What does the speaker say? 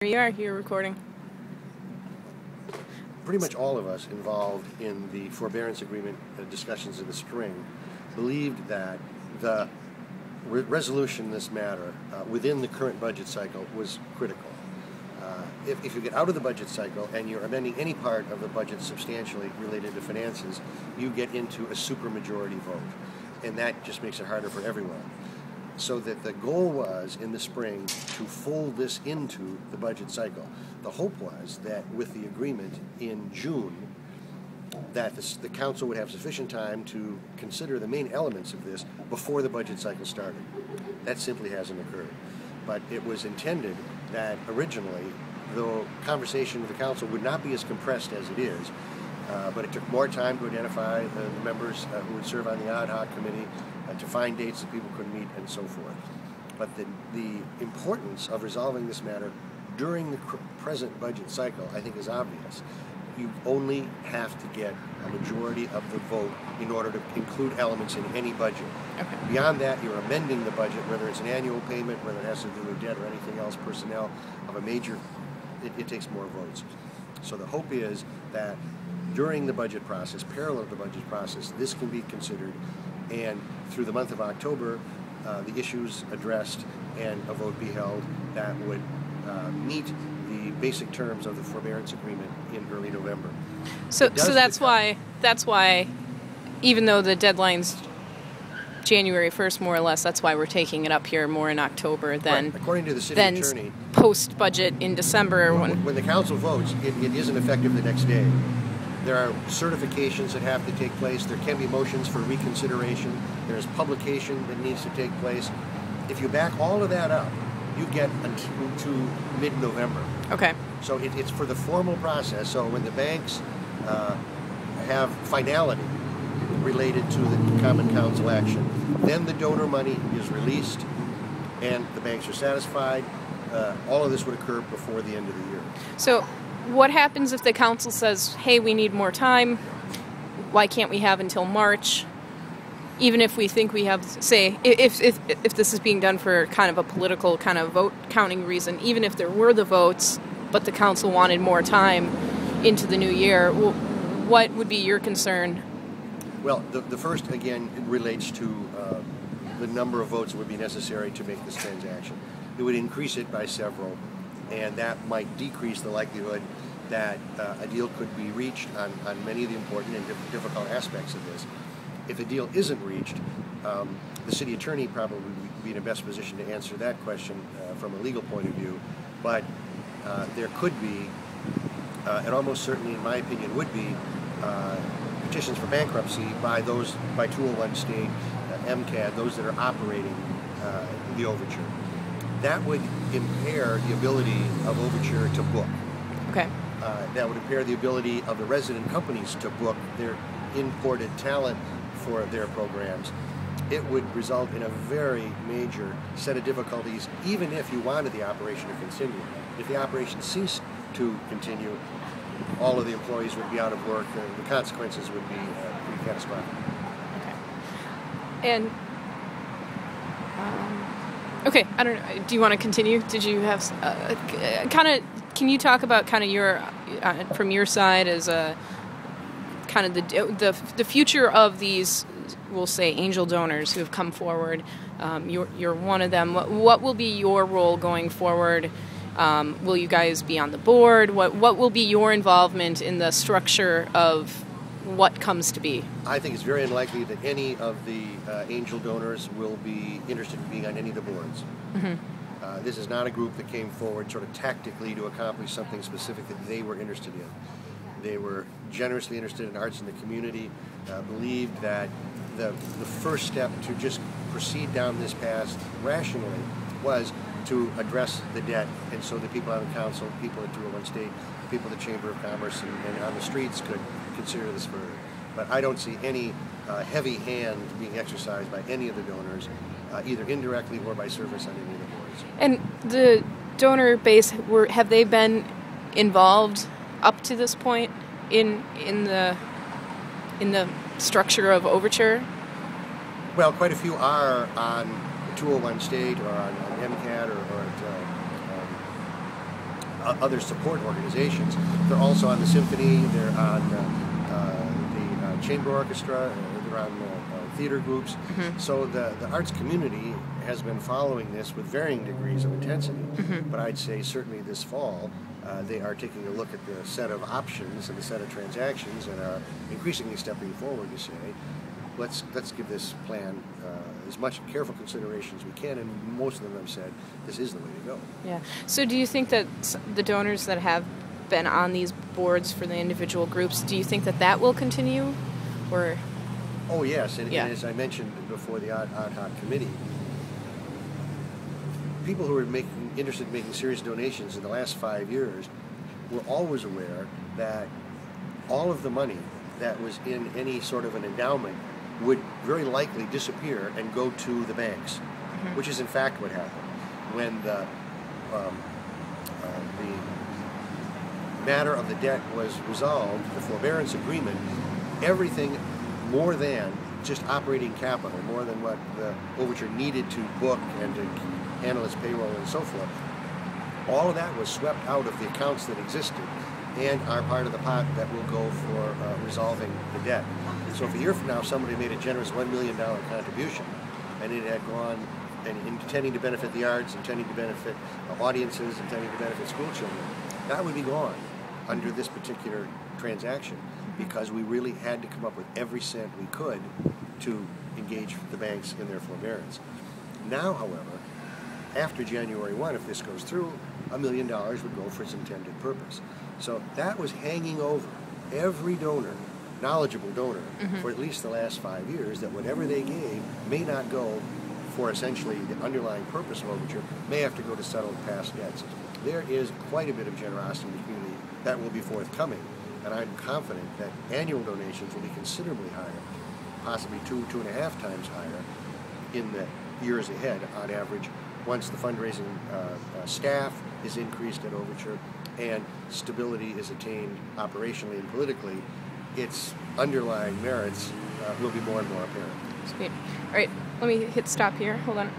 You're recording. Pretty much all of us involved in the forbearance agreement discussions in the spring believed that the resolution in this matter within the current budget cycle was critical. If you get out of the budget cycle and you're amending any part of the budget substantially related to finances, you get into a supermajority vote, and that just makes it harder for everyone. So that the goal was in the spring to fold this into the budget cycle. The hope was that with the agreement in June, that the council would have sufficient time to consider the main elements of this before the budget cycle started. That simply hasn't occurred. But it was intended that originally the conversation with the council would not be as compressed as it is, but it took more time to identify the members who would serve on the ad hoc committee, to find dates that people could meet, and so forth. But the importance of resolving this matter during the present budget cycle, I think, is obvious. You only have to get a majority of the vote in order to include elements in any budget. Okay. Beyond that, you're amending the budget, whether it's an annual payment, whether it has to do with debt or anything else, personnel of a major, it takes more votes. So the hope is that during the budget process, parallel to the budget process, this can be considered, and through the month of October, the issues addressed and a vote be held that would meet the basic terms of the forbearance agreement in early November. So that's why, even though the deadline's January 1st, more or less, that's why we're taking it up here more in October than, right. According to the city attorney, post-budget in December. When the council votes, it isn't effective the next day. There are certifications that have to take place. There can be motions for reconsideration. There's publication that needs to take place. If you back all of that up, you get to mid-November. Okay. So it's for the formal process. So when the banks have finality related to the Common Council action, then the donor money is released and the banks are satisfied. All of this would occur before the end of the year. So what happens if the council says, hey, we need more time? Why can't we have until March? Even if we think we have, say, if this is being done for kind of a political kind of vote counting reason, even if there were the votes, but the council wanted more time into the new year, what would be your concern? Well, the first, again, relates to the number of votes that would be necessary to make this transaction. It would increase it by several, and that might decrease the likelihood that a deal could be reached on many of the important and difficult aspects of this. If a deal isn't reached, the city attorney probably would be in the best position to answer that question from a legal point of view, but there could be, and almost certainly in my opinion would be, petitions for bankruptcy by 201 State, MCAD, those that are operating the Overture. That would impair the ability of Overture to book. Okay. That would impair the ability of the resident companies to book their imported talent for their programs. It would result in a very major set of difficulties, even if you wanted the operation to continue. If the operation ceased to continue, all of the employees would be out of work, and the consequences would be pretty catastrophic. Okay. And okay, I don't know. Do you want to continue? Did you have kind of? Can you talk about kind of your from your side as a kind of the future of these, we'll say, angel donors who have come forward? You're one of them. What will be your role going forward? Will you guys be on the board? What will be your involvement in the structure of what comes to be? I think it's very unlikely that any of the angel donors will be interested in being on any of the boards. Mm-hmm. This is not a group that came forward sort of tactically to accomplish something specific that they were interested in. They were generously interested in arts in the community, believed that the first step to just proceed down this path rationally was to address the debt, and so the people on the council, people at 201 State, people at the Chamber of Commerce, and on the streets could consider this further. But I don't see any heavy hand being exercised by any of the donors, either indirectly or by service on any of the boards. And the donor base, have they been involved up to this point in the structure of Overture? Well, quite a few are on 201 State or on MCAD or other support organizations. They're also on the symphony, they're on the chamber orchestra, they're on theater groups. So the arts community has been following this with varying degrees of intensity. But I'd say certainly this fall, they are taking a look at the set of options and the set of transactions and are increasingly stepping forward to say, let's give this plan as much careful consideration as we can, and most of them have said this is the way to go. Yeah. So do you think that the donors that have been on these boards for the individual groups, do you think that that will continue? Or oh yes, and as I mentioned before, the ad hoc committee, people who were interested in making serious donations in the last 5 years were always aware that all of the money that was in any sort of an endowment would very likely disappear and go to the banks, which is in fact what happened. When the matter of the debt was resolved, the forbearance agreement, everything more than just operating capital, more than what the Overture needed to book and to handle its payroll and so forth, all of that was swept out of the accounts that existed and are part of the pot that will go for resolving the debt. So if a year from now somebody made a generous $1 million contribution and it had gone and intending to benefit the arts, intending to benefit audiences, intending to benefit school children, that would be gone under this particular transaction, because we really had to come up with every cent we could to engage the banks in their forbearance. Now, however, after January 1, if this goes through, $1 million would go for its intended purpose. So that was hanging over every donor, knowledgeable donor, for at least the last 5 years, that whatever they gave may not go for essentially the underlying purpose of Overture, may have to go to settle past debts. There is quite a bit of generosity in the community that will be forthcoming, and I'm confident that annual donations will be considerably higher, possibly 2.5 times higher in the years ahead on average, once the fundraising staff is increased at Overture and stability is attained operationally and politically. Its underlying merits will be more and more apparent. Sweet. All right, let me hit stop here. Hold on.